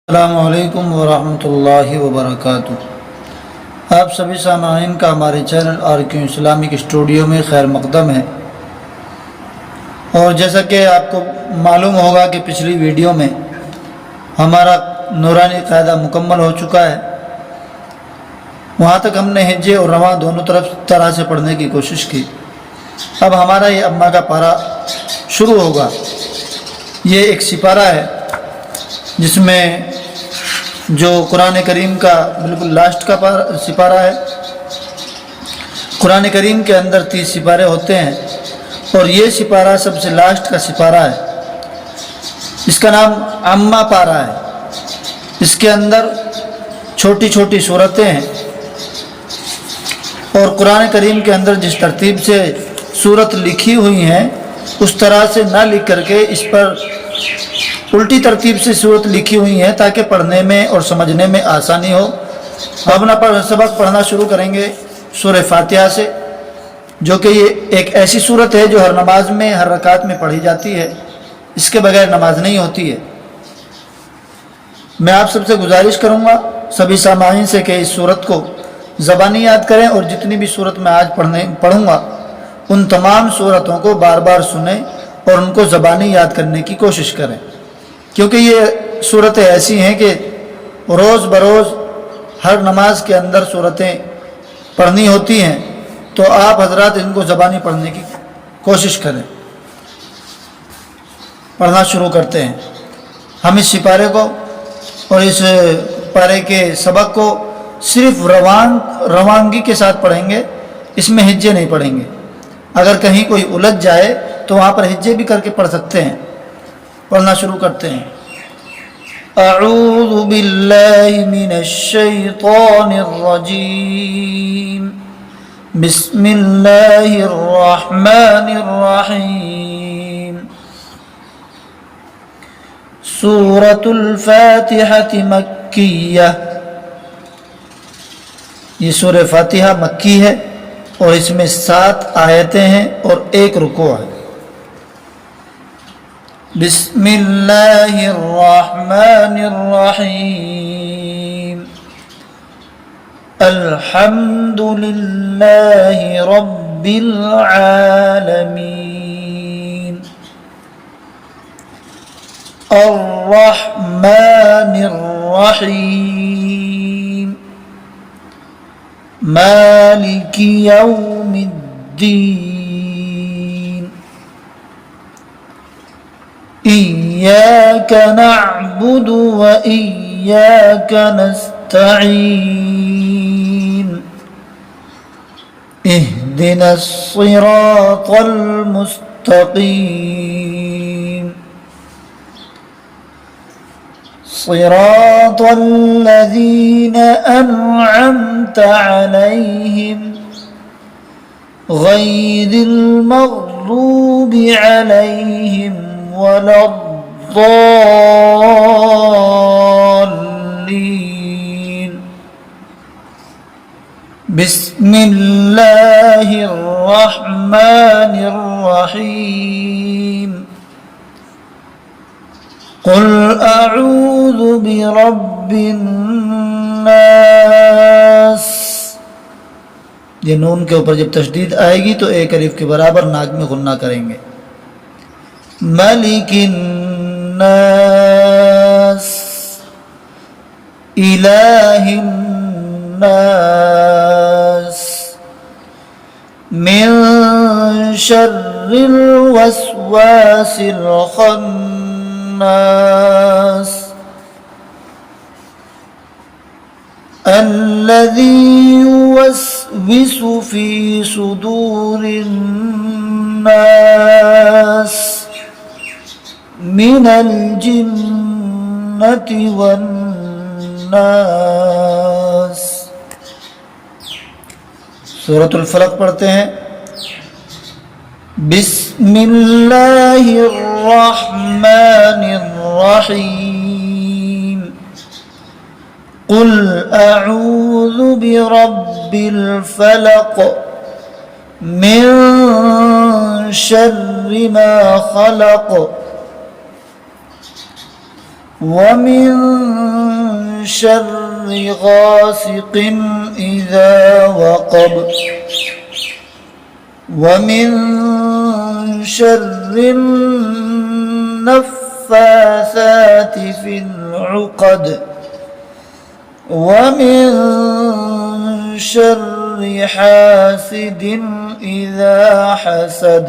السلام علیکم ورحمۃ اللہ وبرکاتہ۔ آپ سبھی سامعین کا ہمارے چینل RQ اسلامک اسٹوڈیو میں خیر مقدم ہے۔ اور جیسا کہ آپ کو معلوم ہوگا کہ پچھلی ویڈیو میں ہمارا نورانی قاعدہ مکمل ہو چکا ہے۔ وہاں تک ہم نے ہجے اور رواں دونوں طرح سے پڑھنے کی کوشش کی۔ اب ہمارا یہ اما کا پارہ شروع ہوگا۔ یہ ایک سپارہ ہے جس میں جو قرآن کریم کا بالکل لاسٹ کا سپارہ ہے۔ قرآن کریم کے اندر 30 سپارے ہوتے ہیں اور یہ سپارہ سب سے لاسٹ کا سپارہ ہے۔ اس کا نام اما پارہ ہے۔ اس کے اندر چھوٹی چھوٹی صورتیں ہیں اور قرآن کریم کے اندر جس ترتیب سے صورت لکھی ہوئی ہیں اس طرح سے نہ لکھ کر کے اس پر الٹی ترتیب سے صورت لکھی ہوئی ہیں تاکہ پڑھنے میں اور سمجھنے میں آسانی ہو۔ اب سبق پڑھنا شروع کریں گے سورہ فاتحہ سے، جو کہ یہ ایک ایسی صورت ہے جو ہر نماز میں ہر رکعت میں پڑھی جاتی ہے۔ اس کے بغیر نماز نہیں ہوتی ہے۔ میں آپ سب سے گزارش کروں گا سبھی سامعین سے کہ اس صورت کو زبانی یاد کریں اور جتنی بھی صورت میں آج پڑھوں گا ان تمام صورتوں کو بار بار سنیں اور ان کو زبانی یاد کرنے کی کوشش کریں، کیونکہ یہ صورتیں ایسی ہیں کہ روز بروز ہر نماز کے اندر صورتیں پڑھنی ہوتی ہیں، تو آپ حضرات ان کو زبانی پڑھنے کی کوشش کریں۔ پڑھنا شروع کرتے ہیں۔ ہم اس سپارے کو اور اس پارے کے سبق کو صرف روانگی کے ساتھ پڑھیں گے، اس میں ہجے نہیں پڑھیں گے۔ اگر کہیں کوئی الجھ جائے تو وہاں پر ہجے بھی کر کے پڑھ سکتے ہیں۔ پڑھنا شروع کرتے ہیں۔ اعوذ باللہ من الشیطان الرجیم، بسم اللہ الرحمن الرحیم۔ سورۃ الفاتحہ مکیہ، یہ سورہ فاتحہ مکی ہے اور اس میں 7 آیتیں ہیں اور 1 رکوع ہے۔ بسم اللہ الرحمن الرحیم، الحمد للہ رب العالمین، الرحمن الرحیم، مالک یوم الدین، إياك نعبد وإياك نستعين، اهدنا الصراط المستقيم، صراط الذين أنعمت عليهم غير المغضوب عليهم ولا الضالين، بسم اللہ الرحمن الرحیم، قل اعوذ برب الناس۔ یہ نون کے اوپر جب تشدید آئے گی تو ایک الف کے برابر ناک میں غنہ کریں گے۔ ملک الناس، الہ الناس، من شر الوسواس الخناس، الذي يوسوس في صدور الناس من الجنة والناس۔ سورۃ الفلق پڑھتے ہیں۔ بسم اللہ الرحمن الرحیم، قل اعوذ برب الفلق من شر ما خلق ومن شر غاسق إذا وقب ومن شر النفاثات في العقد ومن شر حاسد إذا حسد.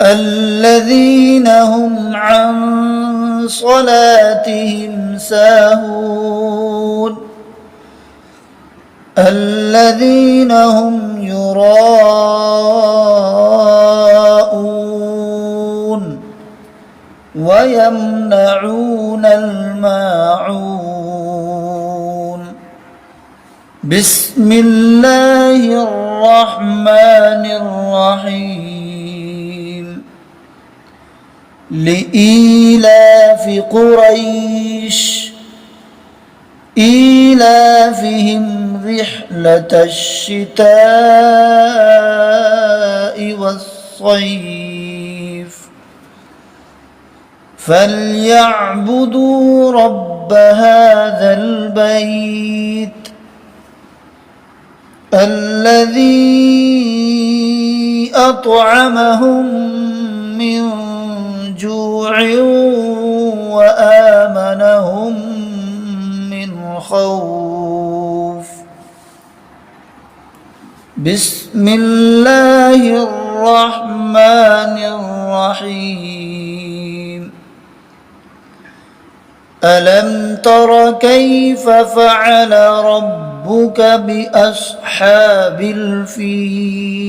الذين هم عن صلاتهم ساهون الذين هم يراءون ويمنعون الماعون بسم الله الرحمن الرحيم لإيلاف قريش إيلافهم رحلة الشتاء والصيف فليعبدوا رب هذا البيت الذي أطعمهم من جوع وآمنهم من خوف بسم الله الرحمن الرحيم ألم تر كيف فعل ربك بأصحاب الفيل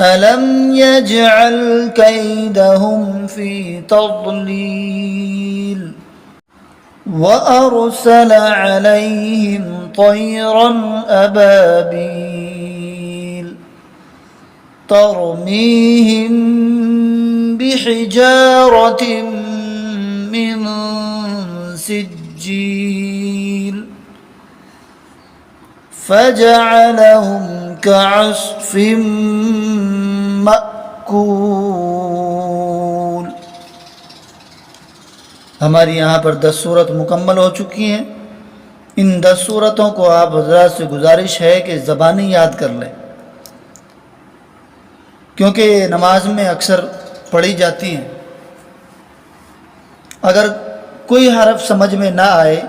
ألم يجعل كيدهم في تضليل وأرسل عليهم طيرا أبابيل ترميهم بحجارة من سجيل فجعلهم كعصف مأكول. ہماری یہاں پر 10 صورت مکمل ہو چکی ہیں. ان 10 صورتوں کو آپ حضرات سے گزارش ہے کہ زبانی یاد کر لیں، کیونکہ یہ نماز میں اکثر پڑھی جاتی ہیں. اگر کوئی حرف سمجھ میں نہ آئے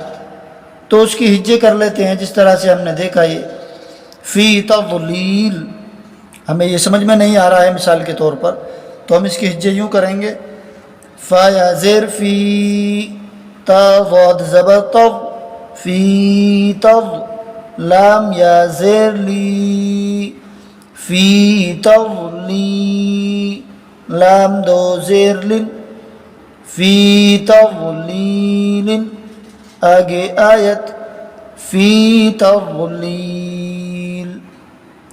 تو اس کی ہجے کر لیتے ہیں، جس طرح سے ہم نے دیکھا یہ فی تضلیل، ہمیں یہ سمجھ میں نہیں آ رہا ہے مثال کے طور پر، تو ہم اس کی ہجے یوں کریں گے فا یا زیر فی، تا ضاد زبر طغ، فی طغ، لام یا زیر لی، فی تضلی، لام دو زیر لن، فی تضلیل. آگے آیت فی تضلیل،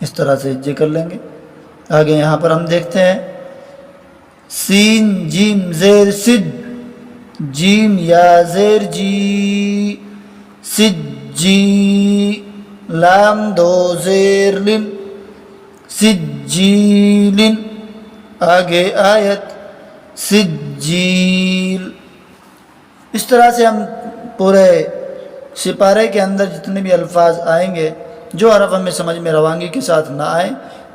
اس طرح سے ہجے کر لیں گے. آگے یہاں پر ہم دیکھتے ہیں سین جیم زیر سج، جیم یا زیر جی، سج جی، لام دو زیر لن، سجیل. آگے آیت سجیل. اس طرح سے ہم پورے سپارے کے اندر جتنے بھی الفاظ آئیں گے جو حرف ہمیں سمجھ میں روانگی کے ساتھ نہ آئیں،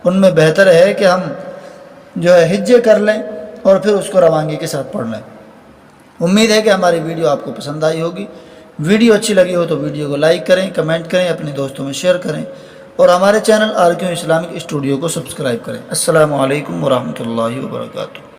ان میں بہتر ہے کہ ہم جو ہے ہجے کر لیں اور پھر اس کو روانگی کے ساتھ پڑھ لیں. امید ہے کہ ہماری ویڈیو آپ کو پسند آئی ہوگی. ویڈیو اچھی لگی ہو تو ویڈیو کو لائک کریں، کمنٹ کریں، اپنے دوستوں میں شیئر کریں اور ہمارے چینل RQ اسلامک اسٹوڈیو کو سبسکرائب کریں. السلام علیکم ورحمۃ اللہ وبرکاتہ.